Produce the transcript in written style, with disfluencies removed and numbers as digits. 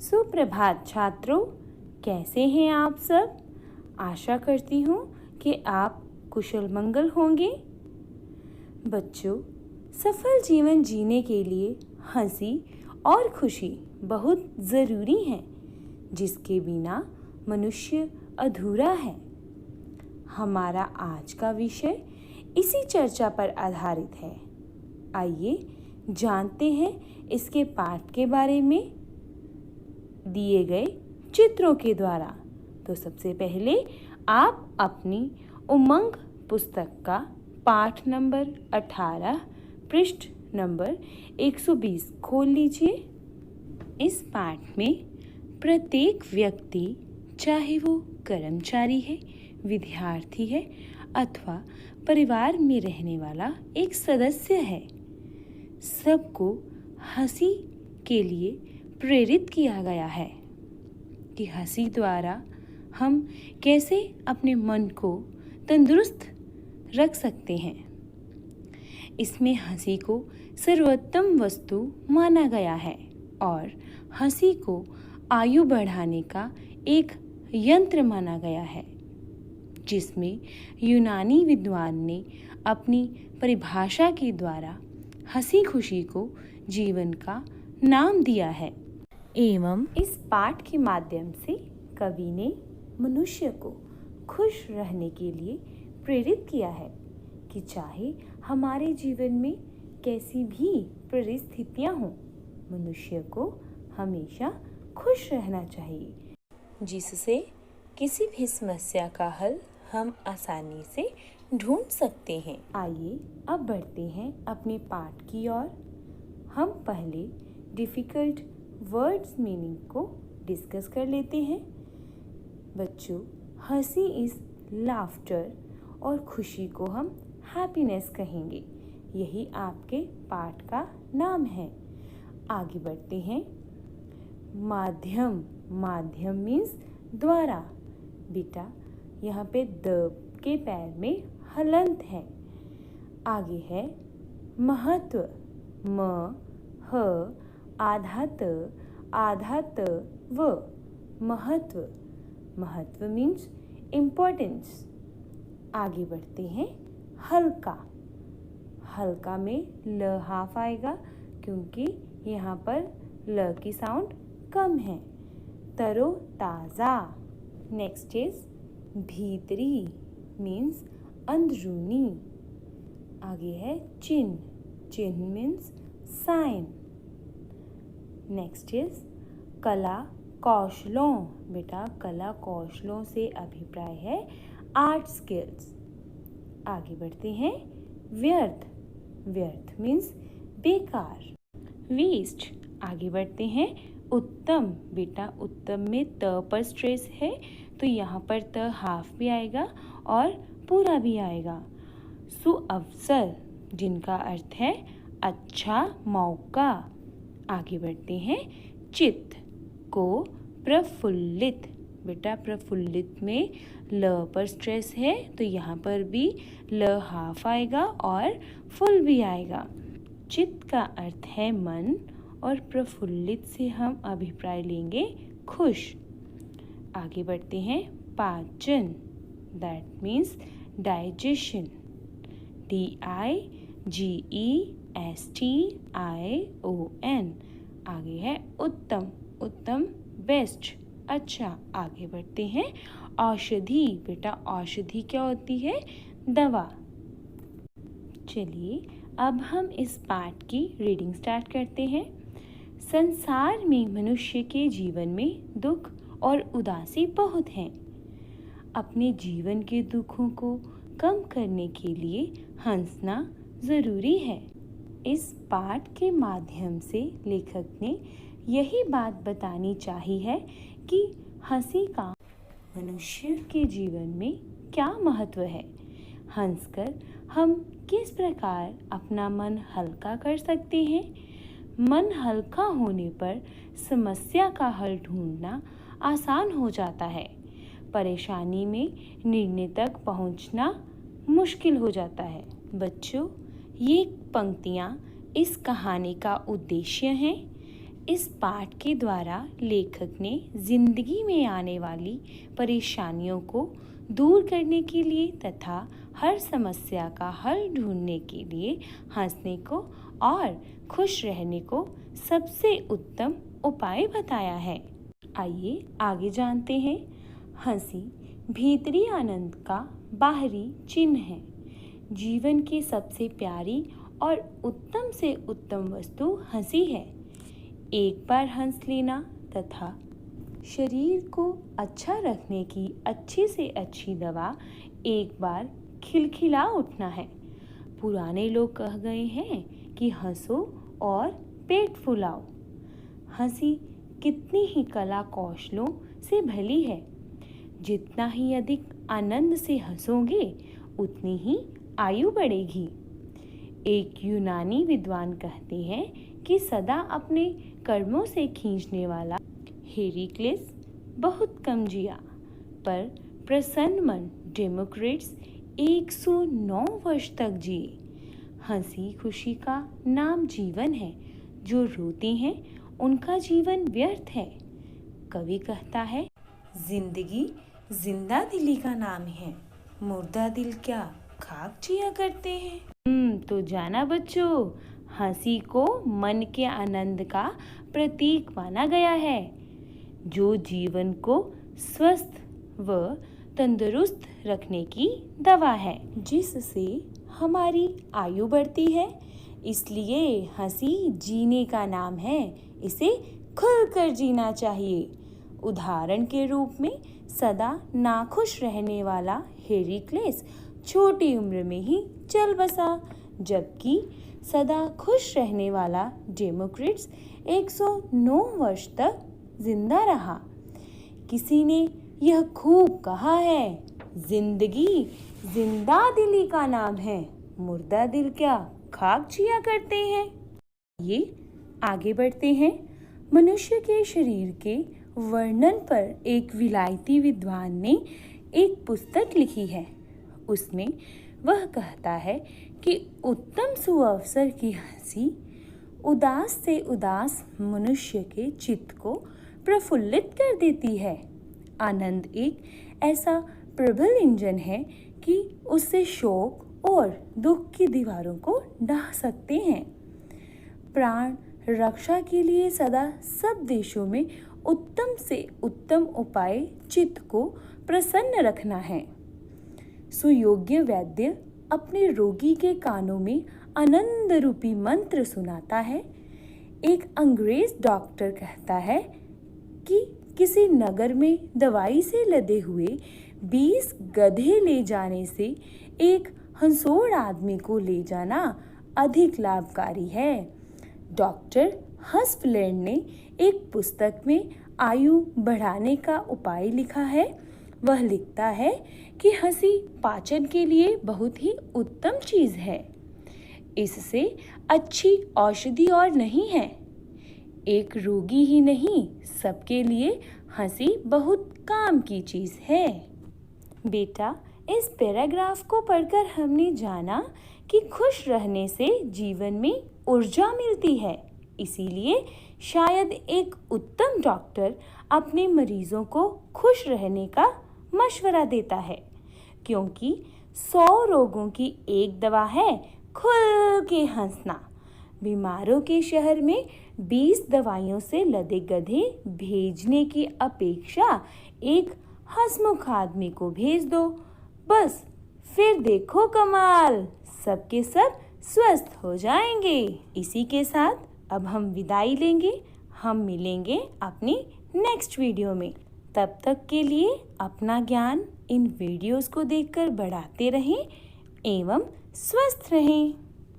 सुप्रभात छात्रों, कैसे हैं आप सब। आशा करती हूँ कि आप कुशल मंगल होंगे। बच्चों, सफल जीवन जीने के लिए हंसी और खुशी बहुत ज़रूरी है, जिसके बिना मनुष्य अधूरा है। हमारा आज का विषय इसी चर्चा पर आधारित है। आइए जानते हैं इसके पाठ के बारे में दिए गए चित्रों के द्वारा। तो सबसे पहले आप अपनी उमंग पुस्तक का पाठ नंबर 18 पृष्ठ नंबर 120 खोल लीजिए। इस पाठ में प्रत्येक व्यक्ति, चाहे वो कर्मचारी है, विद्यार्थी है अथवा परिवार में रहने वाला एक सदस्य है, सबको हंसी के लिए प्रेरित किया गया है कि हंसी द्वारा हम कैसे अपने मन को तंदुरुस्त रख सकते हैं। इसमें हंसी को सर्वोत्तम वस्तु माना गया है और हंसी को आयु बढ़ाने का एक यंत्र माना गया है, जिसमें यूनानी विद्वान ने अपनी परिभाषा के द्वारा हंसी खुशी को जीवन का नाम दिया है। एवं इस पाठ के माध्यम से कवि ने मनुष्य को खुश रहने के लिए प्रेरित किया है कि चाहे हमारे जीवन में कैसी भी परिस्थितियां हों, मनुष्य को हमेशा खुश रहना चाहिए, जिससे किसी भी समस्या का हल हम आसानी से ढूंढ सकते हैं। आइए अब बढ़ते हैं अपने पाठ की ओर। हम पहले डिफ़िकल्ट वर्ड्स मीनिंग को डिस्कस कर लेते हैं। बच्चों, हंसी इज़ लाफ्टर और खुशी को हम हैप्पीनेस कहेंगे। यही आपके पाठ का नाम है। आगे बढ़ते हैं। माध्यम, माध्यम मीन्स द्वारा। बेटा, यहाँ पे द के पैर में हलंत है। आगे है महत्व, म ह आधा त व, महत्व। महत्व मीन्स इम्पोर्टेंस। आगे बढ़ते हैं। हल्का, हल्का में ल हाफ आएगा क्योंकि यहाँ पर ल की साउंड कम है। तरो ताज़ा। नेक्स्ट इज भीतरी मीन्स अंदरूनी। आगे है चिन्ह, चिन्ह मीन्स साइन। नेक्स्ट इज कला कौशलों। बेटा, कला कौशलों से अभिप्राय है आर्ट स्किल्स। आगे बढ़ते हैं। व्यर्थ, व्यर्थ मीन्स बेकार, वेस्ट। आगे बढ़ते हैं। उत्तम, बेटा उत्तम में त पर स्ट्रेस है तो यहाँ पर त हाफ भी आएगा और पूरा भी आएगा। सुअवसर, जिनका अर्थ है अच्छा मौका। आगे बढ़ते हैं। चित्त को प्रफुल्लित, बेटा प्रफुल्लित में ल पर स्ट्रेस है तो यहाँ पर भी ल हाफ आएगा और फुल भी आएगा। चित्त का अर्थ है मन और प्रफुल्लित से हम अभिप्राय लेंगे खुश। आगे बढ़ते हैं। पाचन, दैट मीन्स डाइजेशन। DIGESTION। आगे है उत्तम, उत्तम बेस्ट, अच्छा। आगे बढ़ते हैं। औषधि, बेटा औषधि क्या होती है? दवा। चलिए अब हम इस पाठ की रीडिंग स्टार्ट करते हैं। संसार में मनुष्य के जीवन में दुख और उदासी बहुत हैं। अपने जीवन के दुखों को कम करने के लिए हंसना ज़रूरी है। इस पाठ के माध्यम से लेखक ने यही बात बतानी चाही है कि हंसी का मनुष्य के जीवन में क्या महत्व है। हंसकर हम किस प्रकार अपना मन हल्का कर सकते हैं। मन हल्का होने पर समस्या का हल ढूंढना आसान हो जाता है। परेशानी में निर्णय तक पहुंचना मुश्किल हो जाता है। बच्चों, ये पंक्तियाँ इस कहानी का उद्देश्य हैं। इस पाठ के द्वारा लेखक ने जिंदगी में आने वाली परेशानियों को दूर करने के लिए तथा हर समस्या का हल ढूंढने के लिए हंसने को और खुश रहने को सबसे उत्तम उपाय बताया है। आइए आगे जानते हैं। हंसी भीतरी आनंद का बाहरी चिन्ह है। जीवन की सबसे प्यारी और उत्तम से उत्तम वस्तु हंसी है। एक बार हंस लेना तथा शरीर को अच्छा रखने की अच्छी से अच्छी दवा एक बार खिलखिला उठना है। पुराने लोग कह गए हैं कि हंसो और पेट फुलाओ। हंसी कितनी ही कला कौशलों से भली है। जितना ही अधिक आनंद से हंसोगे उतनी ही आयु बढ़ेगी। एक यूनानी विद्वान कहते हैं कि सदा अपने कर्मों से खींचने वाला हेराक्लिस बहुत कम जिया, पर प्रसन्न मन डेमोक्रेट्स 109 वर्ष तक जिए। हंसी खुशी का नाम जीवन है। जो रोते हैं उनका जीवन व्यर्थ है। कवि कहता है, जिंदगी जिंदा दिली का नाम है, मुर्दा दिल क्या खाक जिया करते हैं। तो जाना बच्चों, हंसी को मन के आनंद का प्रतीक माना गया है, जो जीवन को स्वस्थ व तंदुरुस्त रखने की दवा है, जिससे हमारी आयु बढ़ती है। इसलिए हंसी जीने का नाम है, इसे खुलकर जीना चाहिए। उदाहरण के रूप में सदा नाखुश रहने वाला हेराक्लिस छोटी उम्र में ही चल बसा, जबकि सदा खुश रहने वाला डेमोक्रेट्स 109 वर्ष तक जिंदा रहा। किसी ने यह खूब कहा है, जिंदगी जिंदा दिली का नाम है, मुर्दा दिल क्या खाक जिया करते हैं। ये आगे बढ़ते हैं। मनुष्य के शरीर के वर्णन पर एक विलायती विद्वान ने एक पुस्तक लिखी है। उसमें वह कहता है कि उत्तम सुअवसर की हंसी उदास से उदास मनुष्य के चित्त को प्रफुल्लित कर देती है। आनंद एक ऐसा प्रबल इंजन है कि उससे शोक और दुख की दीवारों को ढा सकते हैं। प्राण रक्षा के लिए सदा सब देशों में उत्तम से उत्तम उपाय चित्त को प्रसन्न रखना है। सुयोग्य वैद्य अपने रोगी के कानों में आनंद रूपी मंत्र सुनाता है। एक अंग्रेज डॉक्टर कहता है कि किसी नगर में दवाई से लदे हुए 20 गधे ले जाने से एक हंसोड़ आदमी को ले जाना अधिक लाभकारी है। डॉक्टर हस्फलैंड ने एक पुस्तक में आयु बढ़ाने का उपाय लिखा है। वह लिखता है कि हंसी पाचन के लिए बहुत ही उत्तम चीज है। इससे अच्छी औषधि और नहीं है। एक रोगी ही नहीं, सबके लिए हंसी बहुत काम की चीज है। बेटा, इस पैराग्राफ को पढ़कर हमने जाना कि खुश रहने से जीवन में ऊर्जा मिलती है। इसीलिए शायद एक उत्तम डॉक्टर अपने मरीजों को खुश रहने का मशवरा देता है, क्योंकि 100 रोगों की एक दवा है खुल के हंसना। बीमारों के शहर में 20 दवाइयों से लदे गधे भेजने की अपेक्षा एक हंसमुख आदमी को भेज दो, बस फिर देखो कमाल, सबके सब स्वस्थ हो जाएंगे। इसी के साथ अब हम विदाई लेंगे। हम मिलेंगे अपनी नेक्स्ट वीडियो में। तब तक के लिए अपना ज्ञान इन वीडियोस को देखकर बढ़ाते रहें एवं स्वस्थ रहें।